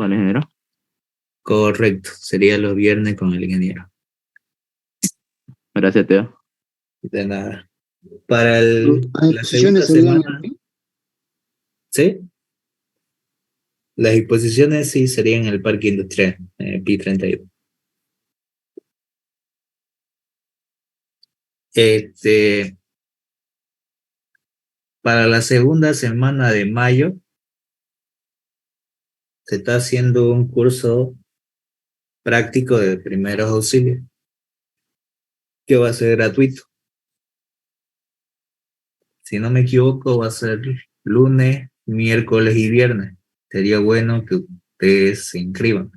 con el ingeniero. Correcto, sería los viernes con el ingeniero. Gracias, Teo. De nada. Para la segunda ¿Exposiciones serían semana, aquí? ¿sí? Las exposiciones sí serían en el Parque Industrial, Pi 32. Para la segunda semana de mayo se está haciendo un curso práctico de primeros auxilios que va a ser gratuito. Si no me equivoco, va a ser lunes, miércoles y viernes. Sería bueno que ustedes se inscriban.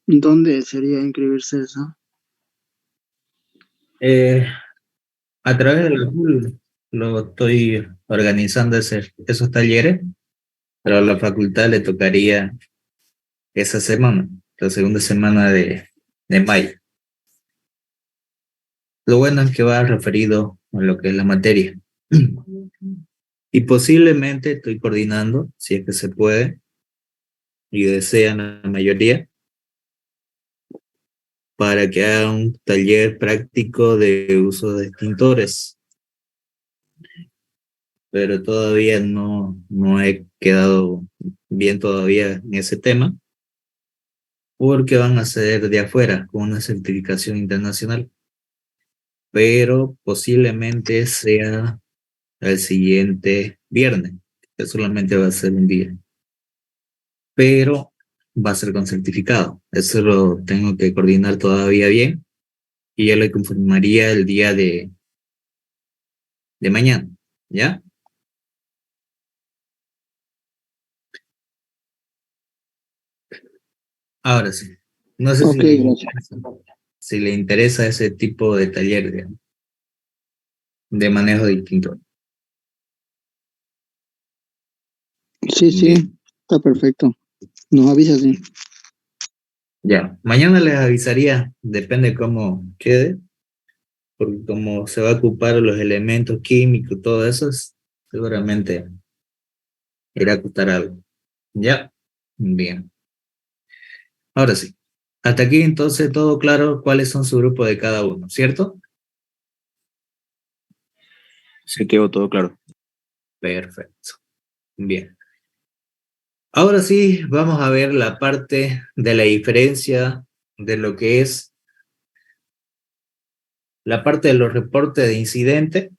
¿Dónde sería inscribirse eso? A través de la Google lo estoy organizando esos talleres, pero a la facultad le tocaría esa semana, la segunda semana de mayo. Lo bueno es que va referido a lo que es la materia. Y posiblemente estoy coordinando, si es que se puede, y desean la mayoría, para que haga un taller práctico de uso de extintores. Pero todavía no he quedado bien todavía en ese tema, porque van a ser de afuera, con una certificación internacional. Pero posiblemente sea el siguiente viernes, que solamente va a ser un día. Pero va a ser con certificado. Eso lo tengo que coordinar todavía bien y ya le confirmaría el día de mañana, ¿ya? Ahora sí. No sé si le interesa ese tipo de taller de manejo de extintor. Sí, está perfecto. Nos avisa, sí. Ya, mañana les avisaría, depende cómo quede, porque como se va a ocupar los elementos químicos, todo eso, seguramente irá a costar algo. Ya, bien. Ahora sí. Hasta aquí entonces todo claro cuáles son su grupo de cada uno, ¿cierto? Sí, quedó todo claro. Perfecto. Bien. Ahora sí, vamos a ver la parte de la diferencia de lo que es la parte de los reportes de incidente,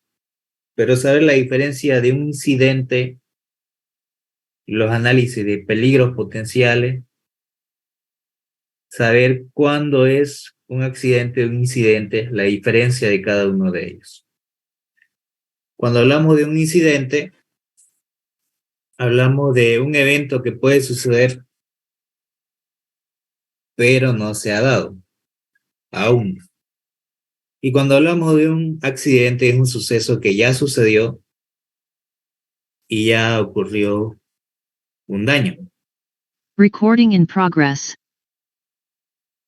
pero saber la diferencia de un incidente, los análisis de peligros potenciales, saber cuándo es un accidente o un incidente, la diferencia de cada uno de ellos. Cuando hablamos de un incidente, hablamos de un evento que puede suceder, pero no se ha dado aún. Y cuando hablamos de un accidente, es un suceso que ya sucedió y ya ocurrió un daño. Recording in progress.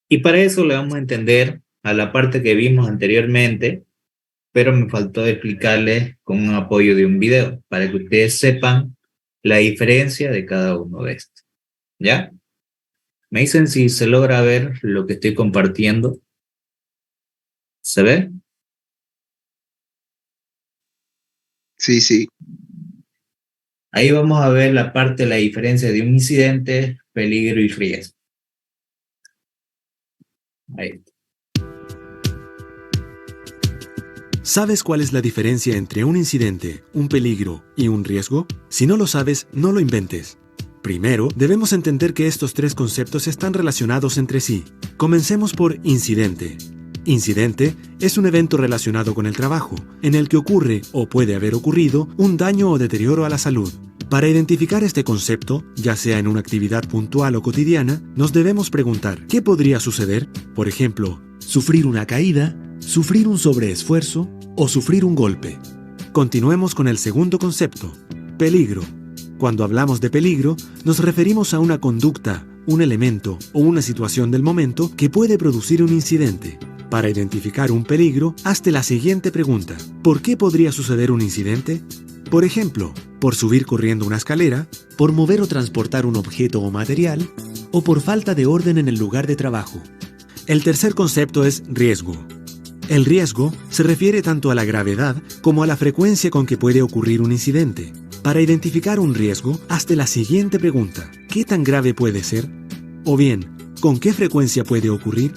Y para eso le vamos a entender a la parte que vimos anteriormente, pero me faltó explicarles con un apoyo de un video, para que ustedes sepan la diferencia de cada uno de estos. ¿Ya? Me dicen si se logra ver lo que estoy compartiendo. ¿Se ve? Sí, sí. Ahí vamos a ver la parte de la diferencia de un incidente, peligro y riesgo. Ahí. ¿Sabes cuál es la diferencia entre un incidente, un peligro y un riesgo? Si no lo sabes, no lo inventes. Primero, debemos entender que estos tres conceptos están relacionados entre sí. Comencemos por incidente. Incidente es un evento relacionado con el trabajo, en el que ocurre o puede haber ocurrido un daño o deterioro a la salud. Para identificar este concepto, ya sea en una actividad puntual o cotidiana, nos debemos preguntar ¿qué podría suceder? Por ejemplo, sufrir una caída, sufrir un sobreesfuerzo o sufrir un golpe. Continuemos con el segundo concepto, peligro. Cuando hablamos de peligro, nos referimos a una conducta, un elemento o una situación del momento que puede producir un incidente. Para identificar un peligro, hazte la siguiente pregunta. ¿Por qué podría suceder un incidente? Por ejemplo, por subir corriendo una escalera, por mover o transportar un objeto o material, o por falta de orden en el lugar de trabajo. El tercer concepto es riesgo. El riesgo se refiere tanto a la gravedad como a la frecuencia con que puede ocurrir un incidente. Para identificar un riesgo, hazte la siguiente pregunta: ¿qué tan grave puede ser? O bien, ¿con qué frecuencia puede ocurrir?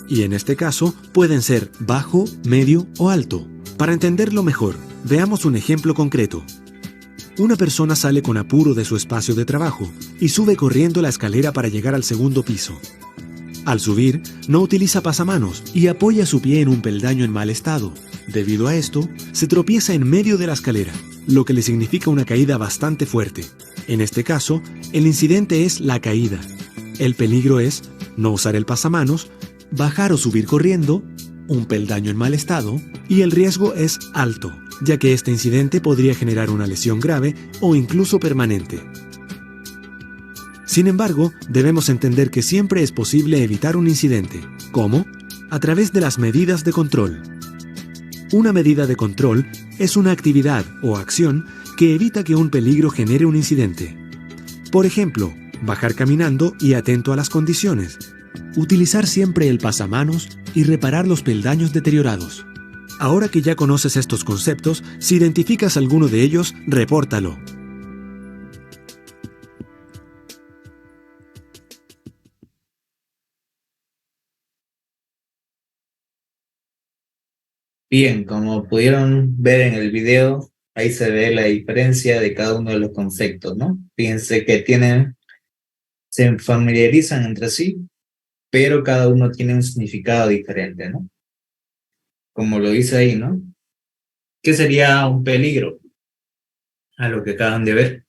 Y en este caso, pueden ser bajo, medio o alto. Para entenderlo mejor, veamos un ejemplo concreto. Una persona sale con apuro de su espacio de trabajo y sube corriendo la escalera para llegar al segundo piso. Al subir, no utiliza pasamanos y apoya su pie en un peldaño en mal estado. Debido a esto, se tropieza en medio de la escalera, lo que le significa una caída bastante fuerte. En este caso, el incidente es la caída. El peligro es no usar el pasamanos, bajar o subir corriendo, un peldaño en mal estado, y el riesgo es alto, ya que este incidente podría generar una lesión grave o incluso permanente. Sin embargo, debemos entender que siempre es posible evitar un incidente. ¿Cómo? A través de las medidas de control. Una medida de control es una actividad o acción que evita que un peligro genere un incidente. Por ejemplo, bajar caminando y atento a las condiciones. Utilizar siempre el pasamanos y reparar los peldaños deteriorados. Ahora que ya conoces estos conceptos, si identificas alguno de ellos, repórtalo. Bien, como pudieron ver en el video, ahí se ve la diferencia de cada uno de los conceptos, ¿no? Fíjense que se familiarizan entre sí, pero cada uno tiene un significado diferente, ¿no? Como lo dice ahí, ¿no? ¿Qué sería un peligro? A lo que acaban de ver.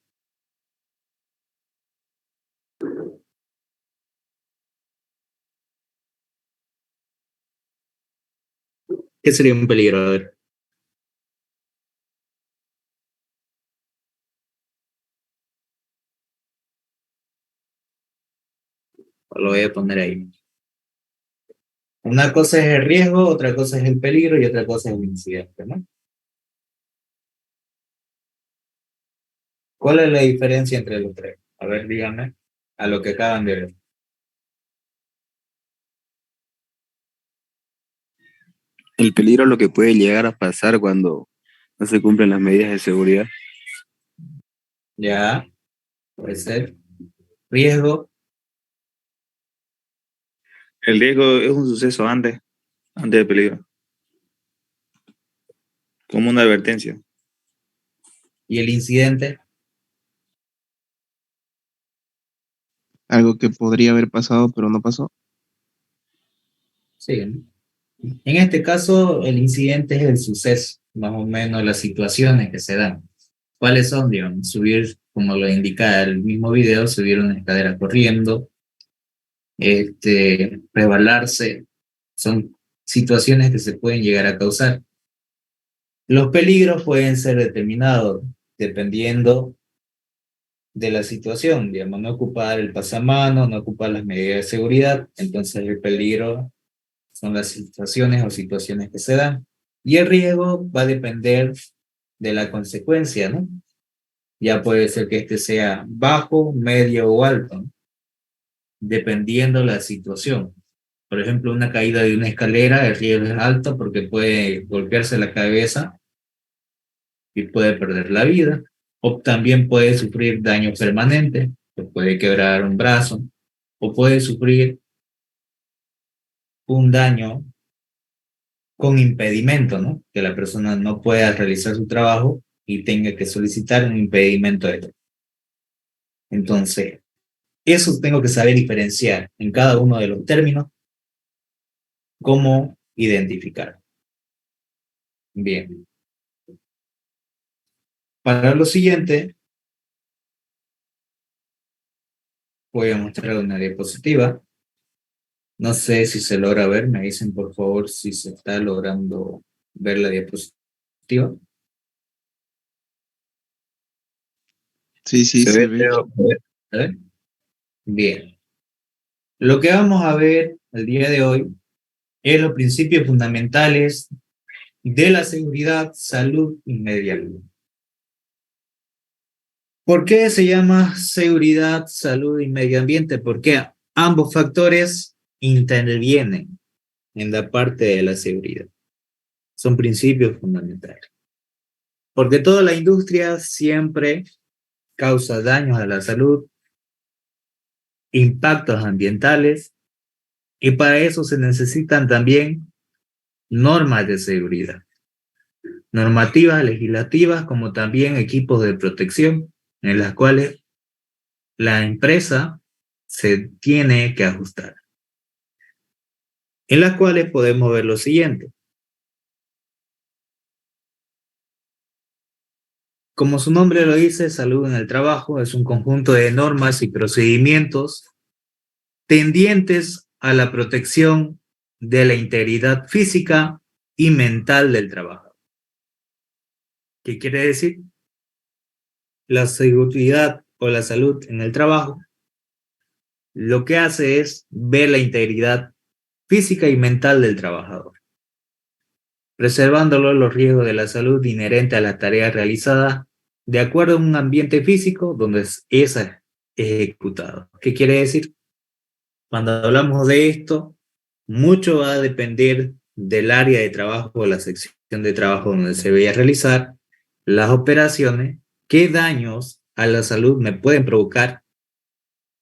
¿Qué sería un peligro? A ver. Lo voy a poner ahí. Una cosa es el riesgo, otra cosa es el peligro y otra cosa es el incidente, ¿no? ¿Cuál es la diferencia entre los tres? A ver, díganme, a lo que acaban de ver. El peligro es lo que puede llegar a pasar cuando no se cumplen las medidas de seguridad. Ya, puede ser. Riesgo, El riesgo es un suceso antes del peligro, como una advertencia. y el incidente. Algo que podría haber pasado, pero no pasó. Sí, ¿no? En este caso, el incidente es el suceso, más o menos las situaciones que se dan. ¿Cuáles son? Digamos, subir, como lo indica el mismo video, subir una escalera corriendo, resbalarse, son situaciones que se pueden llegar a causar. Los peligros pueden ser determinados dependiendo de la situación, digamos, no ocupar el pasamano, no ocupar las medidas de seguridad, entonces el peligro son las situaciones o situaciones que se dan. Y el riesgo va a depender de la consecuencia, ¿no? Ya puede ser que este sea bajo, medio o alto, ¿no? Dependiendo la situación. Por ejemplo, una caída de una escalera, el riesgo es alto porque puede golpearse la cabeza y puede perder la vida. O también puede sufrir daño permanente, se puede quebrar un brazo, o puede sufrir un daño con impedimento, ¿no? Que la persona no pueda realizar su trabajo y tenga que solicitar un impedimento de. Entonces, eso tengo que saber diferenciar en cada uno de los términos, cómo identificar. Bien. Para lo siguiente, voy a mostrar una diapositiva. No sé si se logra ver, me dicen por favor si se está logrando ver la diapositiva. Sí, sí, se ve. A ver. Bien. Lo que vamos a ver el día de hoy es los principios fundamentales de la seguridad, salud y medio ambiente. ¿Por qué se llama seguridad, salud y medio ambiente? Porque ambos factores intervienen en la parte de la seguridad. Son principios fundamentales. Porque toda la industria siempre causa daños a la salud, impactos ambientales, y para eso se necesitan también normas de seguridad, normativas legislativas, como también equipos de protección, en las cuales la empresa se tiene que ajustar. En las cuales podemos ver lo siguiente. Como su nombre lo dice, salud en el trabajo es un conjunto de normas y procedimientos tendientes a la protección de la integridad física y mental del trabajador. ¿Qué quiere decir? La seguridad o la salud en el trabajo lo que hace es ver la integridad física y mental del trabajador, preservándolo los riesgos de la salud inherentes a las tareas realizadas de acuerdo a un ambiente físico donde es ejecutado. ¿Qué quiere decir? Cuando hablamos de esto, mucho va a depender del área de trabajo o la sección de trabajo donde se vaya a realizar las operaciones, qué daños a la salud me pueden provocar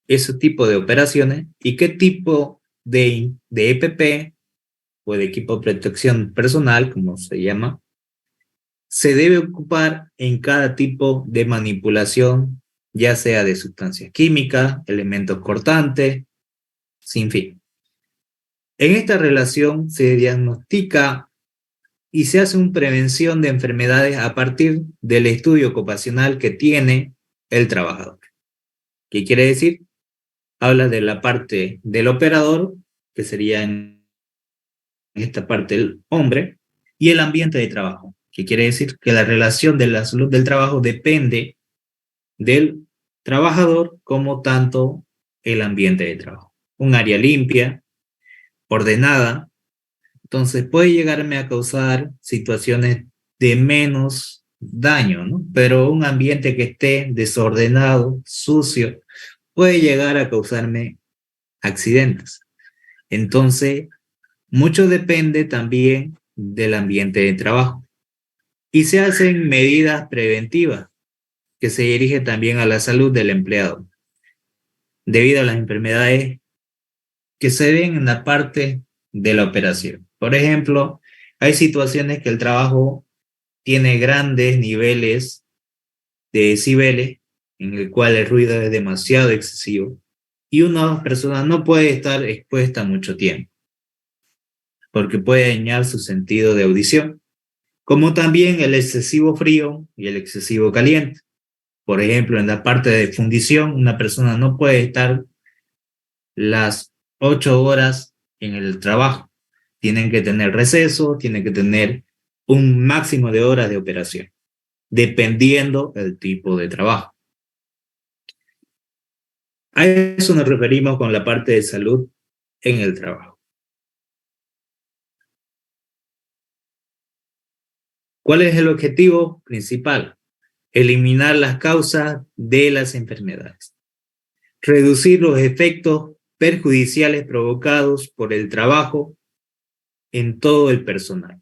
ese tipo de operaciones y qué tipo de EPP o de equipo de protección personal, como se llama, se debe ocupar en cada tipo de manipulación, ya sea de sustancias químicas, elementos cortantes, sin fin. En esta relación se diagnostica y se hace una prevención de enfermedades a partir del estudio ocupacional que tiene el trabajador. ¿Qué quiere decir? Habla de la parte del operador, que sería en esta parte el hombre, y el ambiente de trabajo, que quiere decir que la relación de la salud del trabajo depende del trabajador como tanto el ambiente de trabajo. Un área limpia, ordenada, entonces puede llegarme a causar situaciones de menos daño, ¿no? Pero un ambiente que esté desordenado, sucio, puede llegar a causarme accidentes. Entonces, mucho depende también del ambiente de trabajo. Y se hacen medidas preventivas que se dirigen también a la salud del empleado, debido a las enfermedades que se ven en la parte de la operación. Por ejemplo, hay situaciones que el trabajo tiene grandes niveles de decibeles, en el cual el ruido es demasiado excesivo, y una persona no puede estar expuesta mucho tiempo, porque puede dañar su sentido de audición, como también el excesivo frío y el excesivo caliente. Por ejemplo, en la parte de fundición, una persona no puede estar las 8 horas en el trabajo. Tienen que tener receso, tienen que tener un máximo de horas de operación, dependiendo del tipo de trabajo. A eso nos referimos con la parte de salud en el trabajo. ¿Cuál es el objetivo principal? Eliminar las causas de las enfermedades. Reducir los efectos perjudiciales provocados por el trabajo en todo el personal.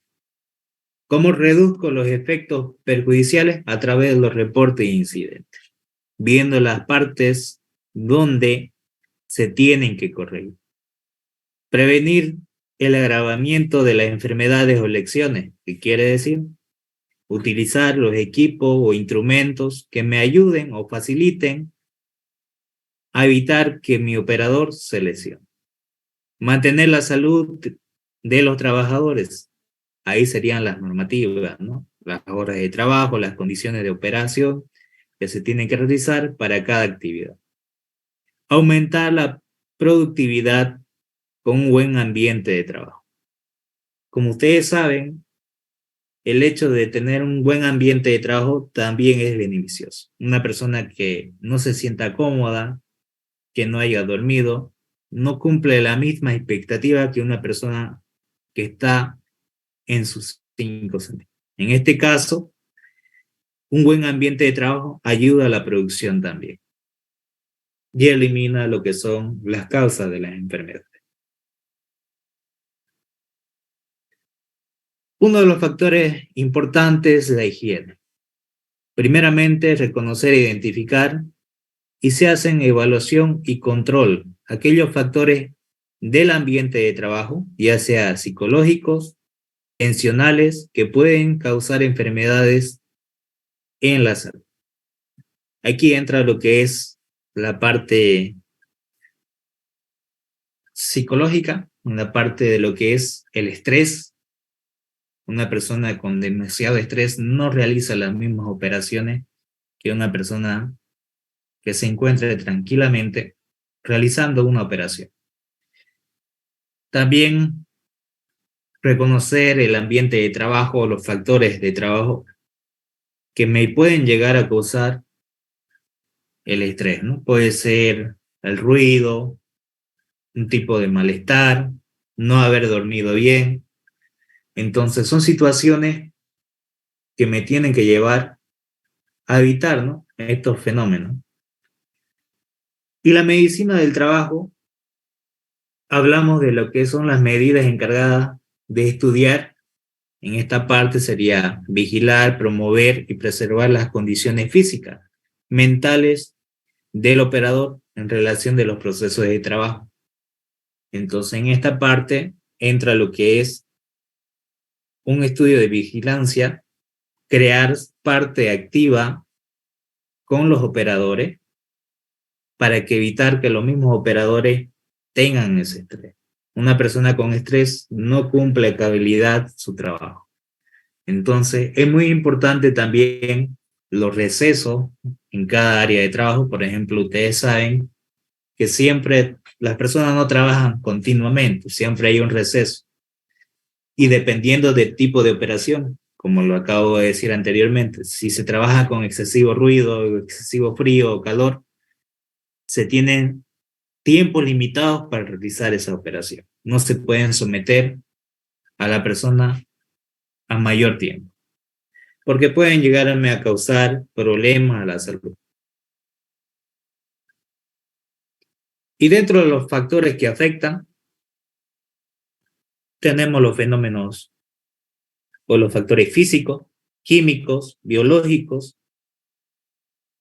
¿Cómo reduzco los efectos perjudiciales? A través de los reportes de incidentes, viendo las partes donde se tienen que corregir. Prevenir el agravamiento de las enfermedades o lesiones. ¿Qué quiere decir? Utilizar los equipos o instrumentos que me ayuden o faciliten a evitar que mi operador se lesione. Mantener la salud de los trabajadores. Ahí serían las normativas, ¿no? Las horas de trabajo, las condiciones de operación que se tienen que realizar para cada actividad. Aumentar la productividad con un buen ambiente de trabajo. Como ustedes saben, el hecho de tener un buen ambiente de trabajo también es beneficioso. Una persona que no se sienta cómoda, que no haya dormido, no cumple la misma expectativa que una persona que está en sus 5 sentidos. En este caso, un buen ambiente de trabajo ayuda a la producción también y elimina lo que son las causas de las enfermedades. Uno de los factores importantes es la higiene. Primeramente, reconocer e identificar y se hacen evaluación y control aquellos factores del ambiente de trabajo, ya sea psicológicos, tensionales, que pueden causar enfermedades en la salud. Aquí entra lo que es la parte psicológica, la parte de lo que es el estrés. Una persona con demasiado estrés no realiza las mismas operaciones que una persona que se encuentre tranquilamente realizando una operación. También reconocer el ambiente de trabajo, los factores de trabajo que me pueden llegar a causar el estrés, ¿no? Puede ser el ruido, un tipo de malestar, no haber dormido bien. Entonces son situaciones que me tienen que llevar a evitar, ¿no?, estos fenómenos. Y la medicina del trabajo, hablamos de lo que son las medidas encargadas de estudiar. En esta parte sería vigilar, promover y preservar las condiciones físicas, mentales del operador en relación de los procesos de trabajo. Entonces, en esta parte entra lo que es un estudio de vigilancia, crear parte activa con los operadores para que evitar que los mismos operadores tengan ese estrés. Una persona con estrés no cumple a cabalidad su trabajo. Entonces, es muy importante también los recesos en cada área de trabajo. Por ejemplo, ustedes saben que siempre las personas no trabajan continuamente, siempre hay un receso. Y dependiendo del tipo de operación, como lo acabo de decir anteriormente, si se trabaja con excesivo ruido, excesivo frío o calor, se tienen tiempos limitados para realizar esa operación. No se pueden someter a la persona a mayor tiempo, porque pueden llegarme a causar problemas a la salud. Y dentro de los factores que afectan, tenemos los fenómenos o los factores físicos, químicos, biológicos,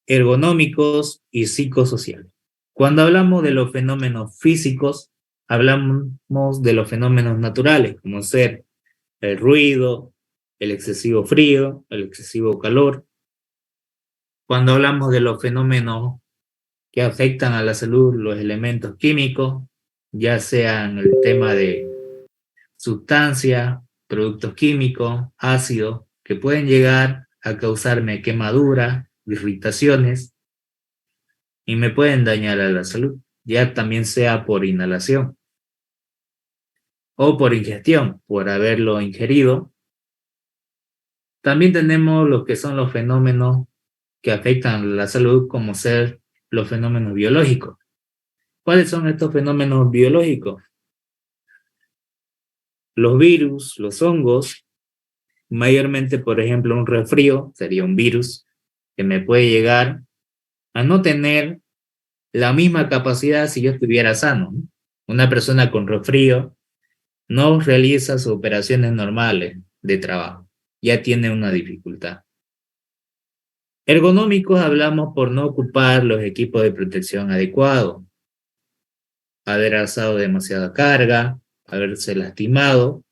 ergonómicos y psicosociales. Cuando hablamos de los fenómenos físicos, hablamos de los fenómenos naturales, como ser el ruido, el excesivo frío, el excesivo calor. Cuando hablamos de los fenómenos que afectan a la salud, los elementos químicos, ya sean el tema de sustancias, productos químicos, ácidos, que pueden llegar a causarme quemaduras, irritaciones y me pueden dañar a la salud, ya también sea por inhalación o por ingestión, por haberlo ingerido. También tenemos lo que son los fenómenos que afectan a la salud, como ser los fenómenos biológicos. ¿Cuáles son estos fenómenos biológicos? Los virus, los hongos, mayormente, por ejemplo, un resfrío sería un virus que me puede llegar a no tener la misma capacidad si yo estuviera sano, ¿no? Una persona con resfrío no realiza sus operaciones normales de trabajo, ya tiene una dificultad. Ergonómicos hablamos por no ocupar los equipos de protección adecuados, haber alzado demasiada carga, haberse lastimado.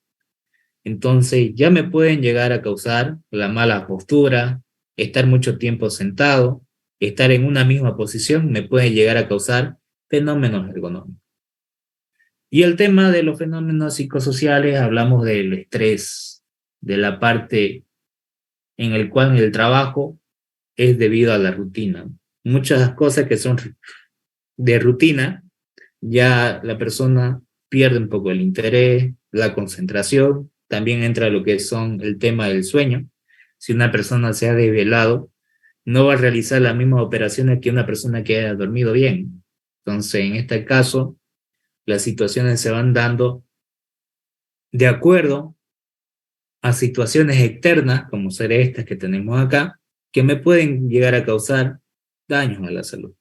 Entonces ya me pueden llegar a causar la mala postura, estar mucho tiempo sentado, estar en una misma posición, me puede llegar a causar fenómenos ergonómicos. Y el tema de los fenómenos psicosociales, hablamos del estrés, de la parte en el cual el trabajo es debido a la rutina. Muchas cosas que son de rutina, ya la persona pierde un poco el interés, la concentración. También entra lo que son el tema del sueño. Si una persona se ha desvelado, no va a realizar las mismas operaciones que una persona que haya dormido bien. Entonces, en este caso, las situaciones se van dando de acuerdo a situaciones externas, como ser estas que tenemos acá, que me pueden llegar a causar daños a la salud.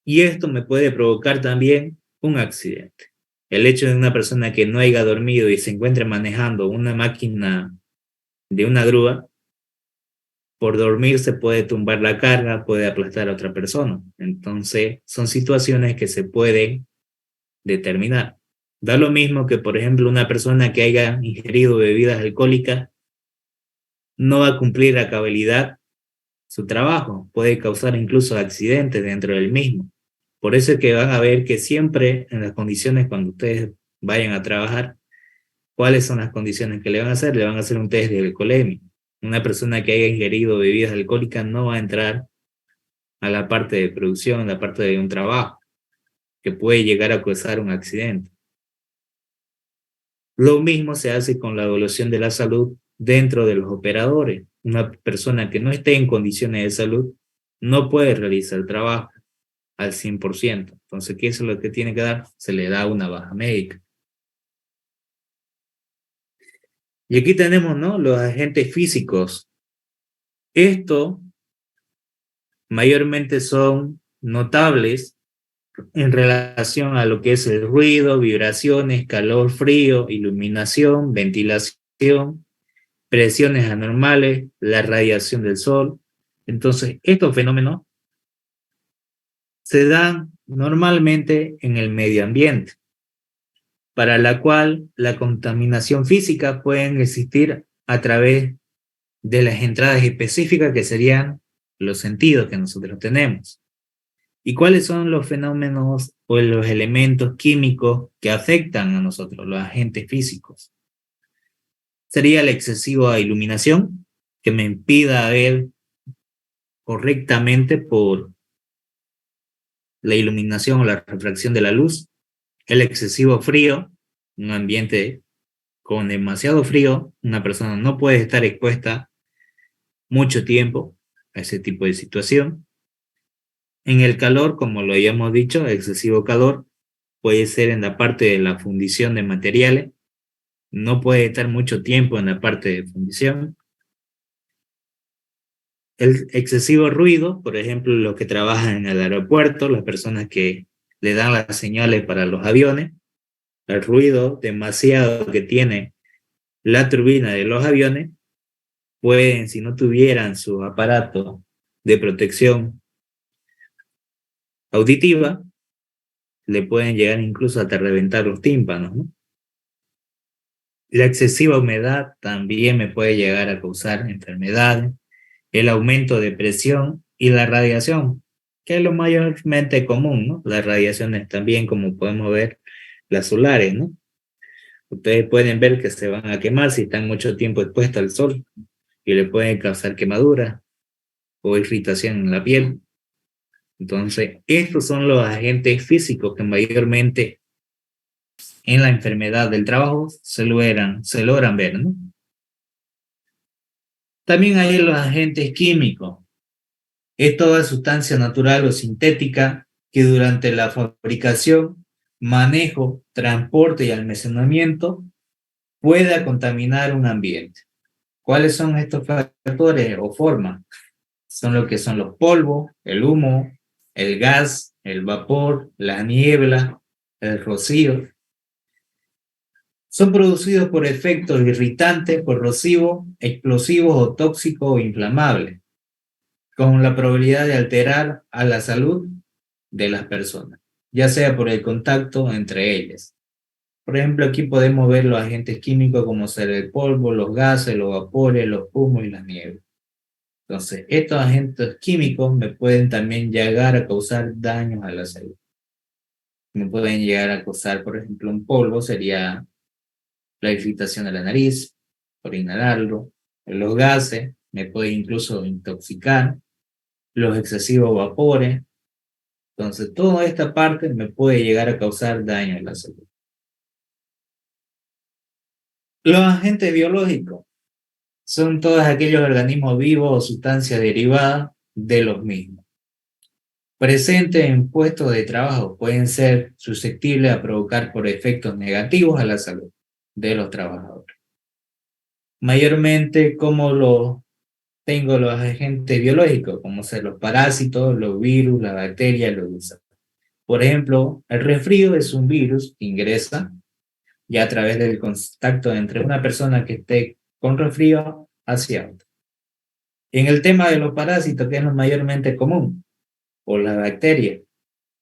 Y esto me puede provocar también un accidente. El hecho de una persona que no haya dormido y se encuentre manejando una máquina de una grúa, por dormir se puede tumbar la carga, puede aplastar a otra persona. Entonces, son situaciones que se pueden determinar. Da lo mismo que, por ejemplo, una persona que haya ingerido bebidas alcohólicas no va a cumplir a cabalidad su trabajo, puede causar incluso accidentes dentro del mismo. Por eso es que van a ver que siempre en las condiciones cuando ustedes vayan a trabajar, ¿cuáles son las condiciones que le van a hacer? Le van a hacer un test de alcoholemia. Una persona que haya ingerido bebidas alcohólicas no va a entrar a la parte de producción, a la parte de un trabajo, que puede llegar a causar un accidente. Lo mismo se hace con la evaluación de la salud dentro de los operadores. Una persona que no esté en condiciones de salud no puede realizar el trabajo al 100%. Entonces, ¿qué es lo que tiene que dar? Se le da una baja médica. Y aquí tenemos, ¿no?, los agentes físicos. Esto mayormente son notables en relación a lo que es el ruido, vibraciones, calor, frío, iluminación, ventilación, presiones anormales, la radiación del sol. Entonces, estos fenómenos se dan normalmente en el medio ambiente, para la cual la contaminación física puede existir a través de las entradas específicas que serían los sentidos que nosotros tenemos. ¿Y cuáles son los fenómenos o los elementos químicos que afectan a nosotros, los agentes físicos? Sería la excesiva iluminación, que me impida ver correctamente por la iluminación o la refracción de la luz. El excesivo frío, un ambiente con demasiado frío, una persona no puede estar expuesta mucho tiempo a ese tipo de situación. En el calor, como lo habíamos dicho, excesivo calor puede ser en la parte de la fundición de materiales, no puede estar mucho tiempo en la parte de fundición. El excesivo ruido, por ejemplo, los que trabajan en el aeropuerto, las personas que le dan las señales para los aviones, el ruido demasiado que tiene la turbina de los aviones, pueden, si no tuvieran su aparato de protección auditiva, le pueden llegar incluso hasta reventar los tímpanos, ¿no? La excesiva humedad también me puede llegar a causar enfermedades, el aumento de presión y la radiación, que es lo mayormente común, ¿no? Las radiaciones también, como podemos ver, las solares, ¿no? Ustedes pueden ver que se van a quemar si están mucho tiempo expuestos al sol y le pueden causar quemadura o irritación en la piel. Entonces, estos son los agentes físicos que mayormente en la enfermedad del trabajo se logran ver, ¿no? También hay los agentes químicos. Es toda sustancia natural o sintética que durante la fabricación, manejo, transporte y almacenamiento pueda contaminar un ambiente. ¿Cuáles son estos factores o formas? Son lo que son los polvos, el humo, el gas, el vapor, la niebla, el rocío. Son producidos por efectos irritantes, corrosivos, explosivos o tóxicos o inflamables, con la probabilidad de alterar a la salud de las personas, ya sea por el contacto entre ellas. Por ejemplo, aquí podemos ver los agentes químicos como ser el polvo, los gases, los vapores, los humos y las nieblas. Entonces, estos agentes químicos me pueden también llegar a causar daños a la salud. Me pueden llegar a causar, por ejemplo, un polvo sería la irritación de la nariz por inhalarlo. Los gases me pueden incluso intoxicar. Los excesivos vapores. Entonces, toda esta parte me puede llegar a causar daño a la salud. Los agentes biológicos son todos aquellos organismos vivos o sustancias derivadas de los mismos. Presentes en puestos de trabajo pueden ser susceptibles a provocar por efectos negativos a la salud de los trabajadores. Mayormente, ¿cómo lo tengo los agentes biológicos, como ser los parásitos, los virus, la bacteria, los gusanos. Por ejemplo, el resfrío es un virus que ingresa ya a través del contacto entre una persona que esté con resfrío hacia otra. En el tema de los parásitos, que es lo mayormente común, o las bacterias,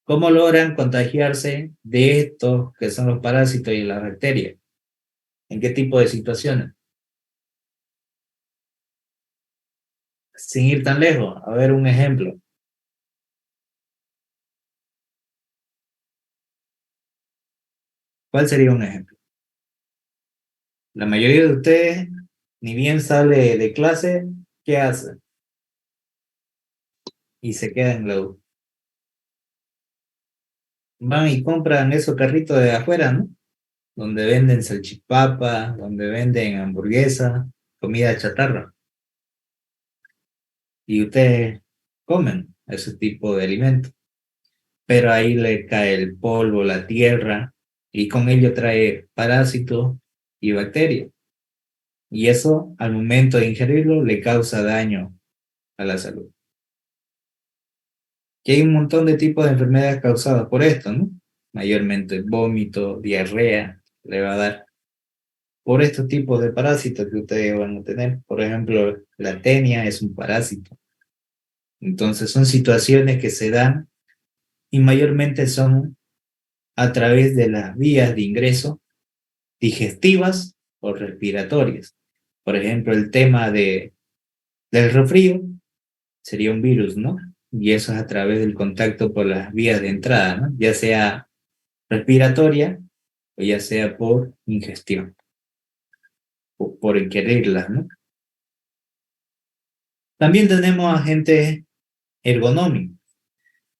¿cómo logran contagiarse de estos que son los parásitos y las bacterias? ¿En qué tipo de situaciones? Sin ir tan lejos, a ver un ejemplo. ¿Cuál sería un ejemplo? La mayoría de ustedes, ni bien sale de clase, ¿qué hace? Y se queda en la U. Van y compran esos carritos de afuera, ¿no? Donde venden salchipapa, donde venden hamburguesa, comida chatarra. Y ustedes comen ese tipo de alimentos. Pero ahí le cae el polvo, la tierra, y con ello trae parásitos y bacterias. Y eso, al momento de ingerirlo, le causa daño a la salud. Que hay un montón de tipos de enfermedades causadas por esto, ¿no? Mayormente vómito, diarrea, le va a dar por estos tipos de parásitos que ustedes van a tener. Por ejemplo, la tenia es un parásito. Entonces son situaciones que se dan y mayormente son a través de las vías de ingreso digestivas o respiratorias. Por ejemplo, el tema del resfrío sería un virus, ¿no? Y eso es a través del contacto por las vías de entrada, ¿no? Ya sea respiratoria o ya sea por ingestión, o por ingerirlas, ¿no? También tenemos agentes ergonómicos.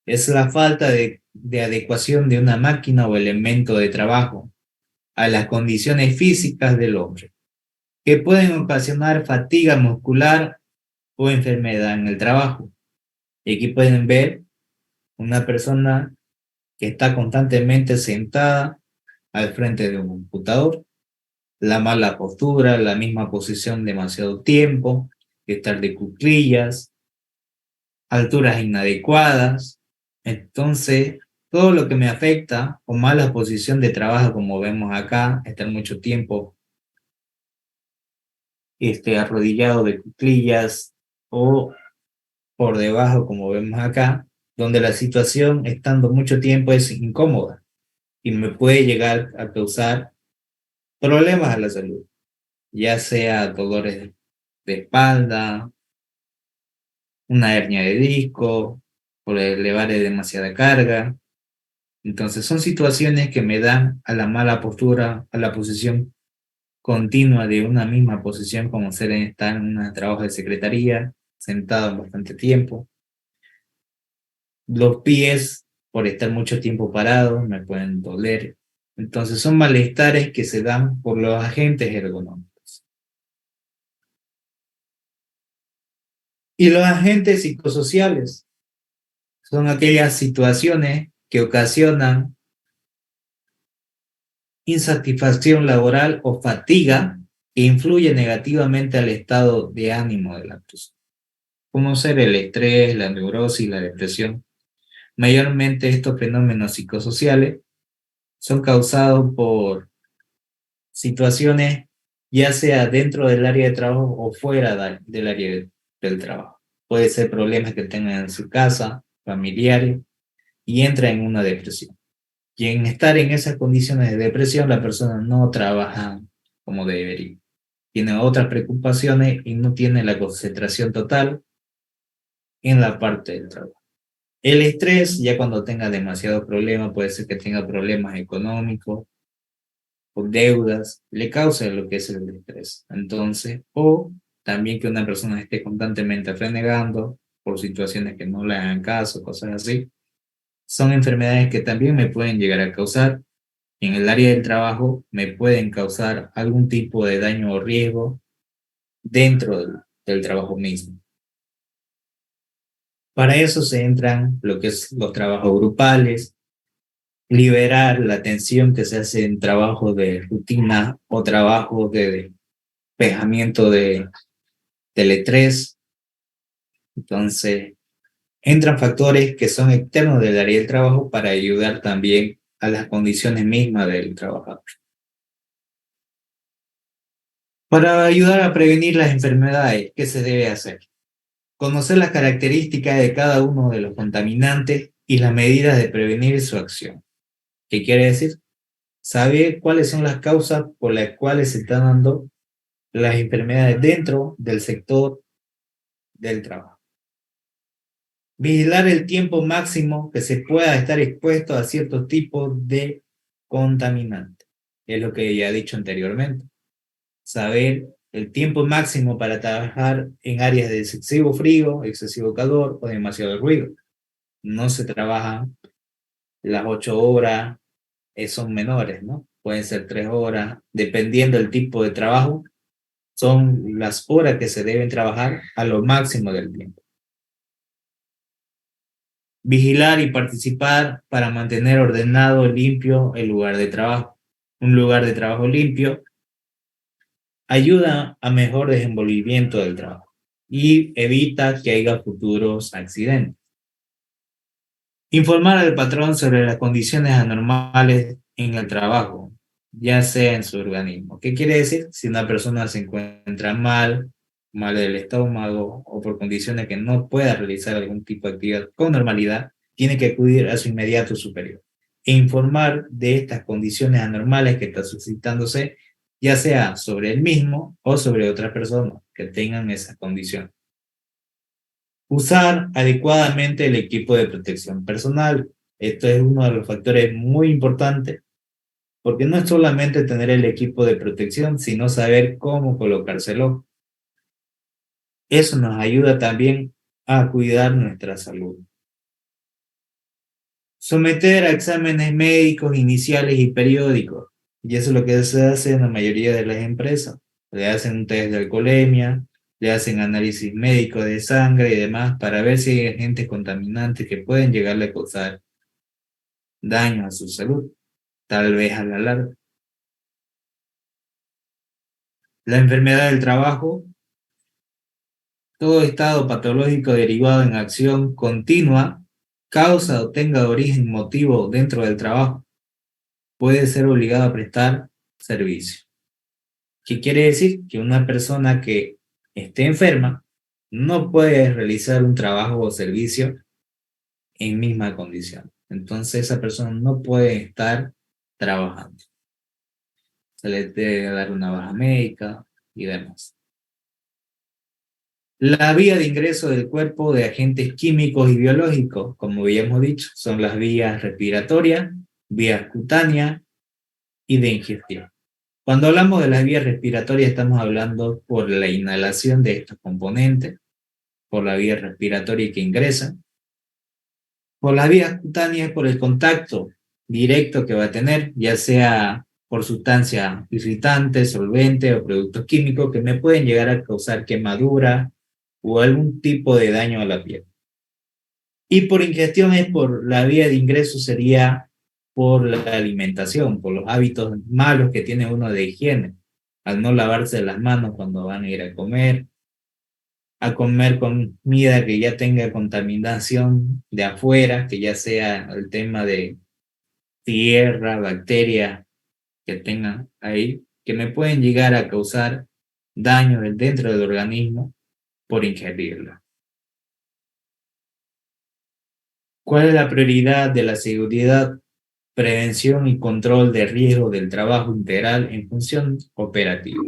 Es la falta de adecuación de una máquina o elemento de trabajo a las condiciones físicas del hombre, que pueden ocasionar fatiga muscular o enfermedad en el trabajo. Y aquí pueden ver una persona que está constantemente sentada al frente de un computador, la mala postura, la misma posición demasiado tiempo, estar de cuclillas, alturas inadecuadas. Entonces, todo lo que me afecta o mala posición de trabajo, como vemos acá, estar mucho tiempo arrodillado de cuclillas o por debajo, como vemos acá, donde la situación estando mucho tiempo es incómoda y me puede llegar a causar problemas a la salud, ya sea dolores de espalda, una hernia de disco, por elevar demasiada carga. Entonces son situaciones que me dan a la mala postura, a la posición continua de una misma posición, como ser estar en un trabajo de secretaría, sentado en bastante tiempo. Los pies, por estar mucho tiempo parados, me pueden doler. Entonces son malestares que se dan por los agentes ergonómicos. Y los agentes psicosociales son aquellas situaciones que ocasionan insatisfacción laboral o fatiga que influye negativamente al estado de ánimo de la persona, como ser el estrés, la neurosis, la depresión. Mayormente estos fenómenos psicosociales son causados por situaciones ya sea dentro del área de trabajo o fuera del área del trabajo. Puede ser problemas que tengan en su casa, familiares, y entra en una depresión. Y en estar en esas condiciones de depresión, la persona no trabaja como debería. Tiene otras preocupaciones y no tiene la concentración total en la parte del trabajo. El estrés, ya cuando tenga demasiados problemas, puede ser que tenga problemas económicos o deudas, le causa lo que es el estrés. Entonces, o también que una persona esté constantemente renegando por situaciones que no le hagan caso, cosas así. Son enfermedades que también me pueden llegar a causar. En el área del trabajo me pueden causar algún tipo de daño o riesgo dentro del trabajo mismo. Para eso se entran lo que es los trabajos grupales, liberar la tensión que se hace en trabajo de rutina o trabajo de despejamiento del estrés, Entonces, entran factores que son externos del área del trabajo para ayudar también a las condiciones mismas del trabajador. Para ayudar a prevenir las enfermedades, ¿qué se debe hacer? Conocer las características de cada uno de los contaminantes y las medidas de prevenir su acción. ¿Qué quiere decir? Saber cuáles son las causas por las cuales se están dando las enfermedades dentro del sector del trabajo. Vigilar el tiempo máximo que se pueda estar expuesto a ciertos tipos de contaminantes. Es lo que ya he dicho anteriormente. Saber el tiempo máximo para trabajar en áreas de excesivo frío, excesivo calor o demasiado ruido. No se trabaja las 8 horas, son menores, ¿no? Pueden ser 3 horas, dependiendo del tipo de trabajo, son las horas que se deben trabajar a lo máximo del tiempo. Vigilar y participar para mantener ordenado, limpio el lugar de trabajo. Un lugar de trabajo limpio ayuda a mejor desenvolvimiento del trabajo y evita que haya futuros accidentes. Informar al patrón sobre las condiciones anormales en el trabajo, ya sea en su organismo. ¿Qué quiere decir? Si una persona se encuentra mal del estómago o por condiciones que no pueda realizar algún tipo de actividad con normalidad, tiene que acudir a su inmediato superior e informar de estas condiciones anormales que están suscitándose, ya sea sobre él mismo o sobre otras personas que tengan esa condición. Usar adecuadamente el equipo de protección personal. Esto es uno de los factores muy importantes, porque no es solamente tener el equipo de protección, sino saber cómo colocárselo. Eso nos ayuda también a cuidar nuestra salud. Someter a exámenes médicos iniciales y periódicos. Y eso es lo que se hace en la mayoría de las empresas. Le hacen un test de alcoholemia, le hacen análisis médico de sangre y demás para ver si hay agentes contaminantes que pueden llegarle a causar daño a su salud, tal vez a la larga. La enfermedad del trabajo. Todo estado patológico derivado en acción continua, causa o tenga origen motivo dentro del trabajo, puede ser obligado a prestar servicio. ¿Qué quiere decir? Que una persona que esté enferma no puede realizar un trabajo o servicio en misma condición. Entonces esa persona no puede estar trabajando. Se le debe dar una baja médica y demás. La vía de ingreso del cuerpo de agentes químicos y biológicos, como habíamos dicho, son las vías respiratorias, vías cutáneas y de ingestión. Cuando hablamos de las vías respiratorias estamos hablando por la inhalación de estos componentes, por la vía respiratoria que ingresa, por las vías cutáneas por el contacto directo que va a tener, ya sea por sustancias irritantes, solventes o productos químicos que me pueden llegar a causar quemadura o algún tipo de daño a la piel. Y por ingestión es por la vía de ingreso, sería por la alimentación, por los hábitos malos que tiene uno de higiene, al no lavarse las manos cuando van a ir a comer comida que ya tenga contaminación de afuera, que ya sea el tema de tierra, bacterias que tengan ahí, que me pueden llegar a causar daño dentro del organismo por ingerirla. ¿Cuál es la prioridad de la seguridad? Prevención y control de riesgo del trabajo integral en función operativa.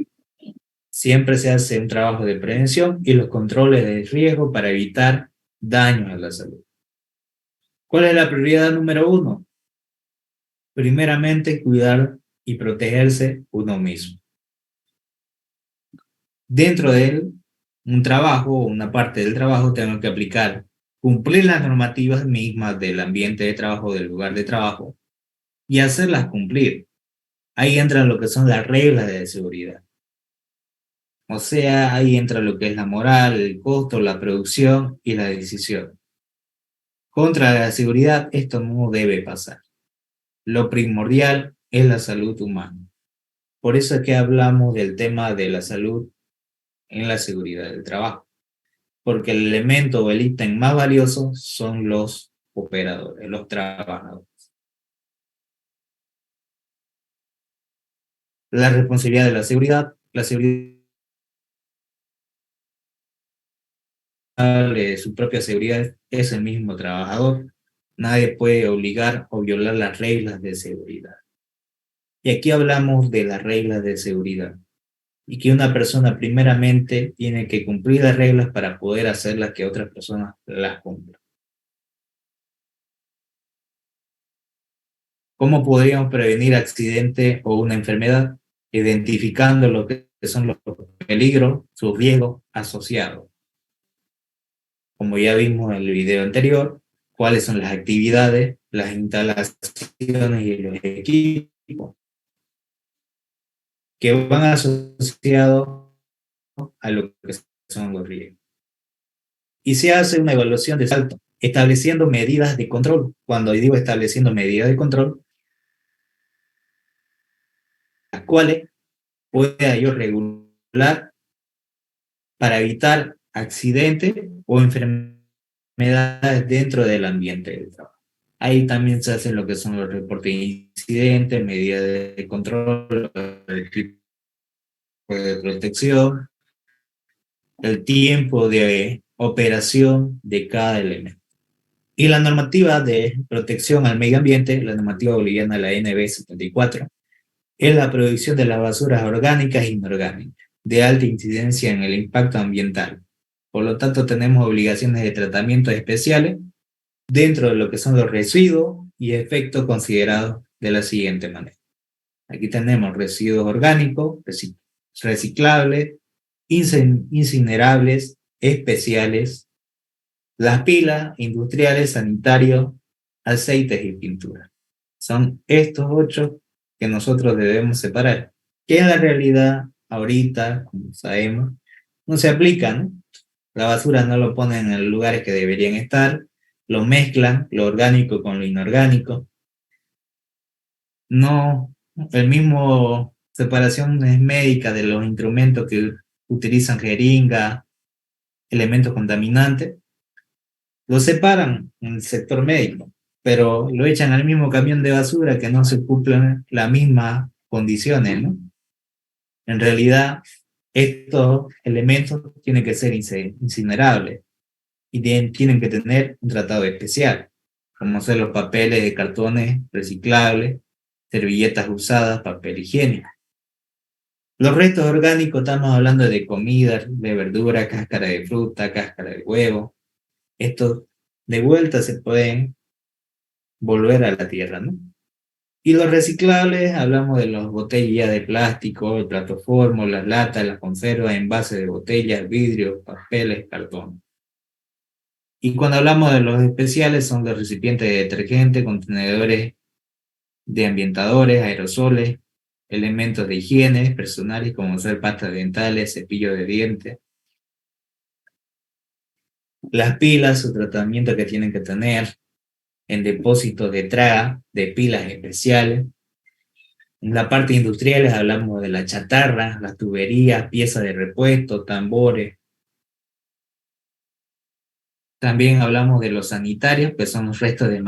Siempre se hace un trabajo de prevención y los controles de riesgo para evitar daños a la salud. ¿Cuál es la prioridad número 1? Primeramente, cuidar y protegerse uno mismo. Dentro de un trabajo o una parte del trabajo tengo que cumplir las normativas mismas del ambiente de trabajo, del lugar de trabajo y hacerlas cumplir. Ahí entran lo que son las reglas de seguridad. O sea, ahí entra lo que es la moral, el costo, la producción y la decisión. Contra la seguridad, esto no debe pasar. Lo primordial es la salud humana. Por eso es que hablamos del tema de la salud en la seguridad del trabajo. porque el elemento o el ítem más valioso son los operadores, los trabajadores. La responsabilidad de la seguridad de su propia seguridad es el mismo trabajador. Nadie puede obligar o violar las reglas de seguridad. Y aquí hablamos de las reglas de seguridad. Y que una persona primeramente tiene que cumplir las reglas para poder hacerlas que otras personas las cumplan. ¿Cómo podríamos prevenir accidente o una enfermedad? Identificando lo que son los peligros, sus riesgos asociados. Como ya vimos en el video anterior, cuáles son las actividades, las instalaciones y los equipos que van asociados a lo que son los riesgos. Y se hace una evaluación de salto, estableciendo medidas de control. Cuando digo estableciendo medidas de control, las cuales pueda yo regular para evitar accidentes o enfermedades dentro del ambiente del trabajo. Ahí también se hacen lo que son los reportes de incidentes, medidas de control, el tipo de protección, el tiempo de operación de cada elemento. Y la normativa de protección al medio ambiente, la normativa boliviana, la NB 74, es la prohibición de las basuras orgánicas e inorgánicas, de alta incidencia en el impacto ambiental. Por lo tanto, tenemos obligaciones de tratamiento especiales dentro de lo que son los residuos y efectos considerados de la siguiente manera. Aquí tenemos residuos orgánicos, reciclables, incinerables, especiales, las pilas, industriales, sanitarios, aceites y pinturas. Son estos 8 que nosotros debemos separar, que en la realidad, ahorita, como sabemos, no se aplican. La basura no lo ponen en los lugares que deberían estar, lo mezclan, lo orgánico con lo inorgánico. No, el mismo separación es médica de los instrumentos que utilizan jeringa, elementos contaminantes, lo separan en el sector médico, pero lo echan al mismo camión de basura que no se cumplen las mismas condiciones, ¿no? En realidad, estos elementos tienen que ser incinerables y tienen que tener un tratado especial, como son los papeles de cartones reciclables, servilletas usadas, papel higiénico. Los restos orgánicos, estamos hablando de comida, de verdura, cáscara de fruta, cáscara de huevo. Estos de vuelta se pueden volver a la tierra, ¿no? Y los reciclables, hablamos de las botellas de plástico, el platoformo, las latas, las conservas, envases de botellas, vidrio, papeles, cartón. Y cuando hablamos de los especiales, son los recipientes de detergente, contenedores de ambientadores, aerosoles, elementos de higiene personales como ser pastas dentales, cepillo de dientes. Las pilas, su tratamiento que tienen que tener en depósitos de traga, de pilas especiales. En la parte industrial hablamos de la chatarra, las tuberías, piezas de repuesto, tambores. También hablamos de los sanitarios, que son los restos de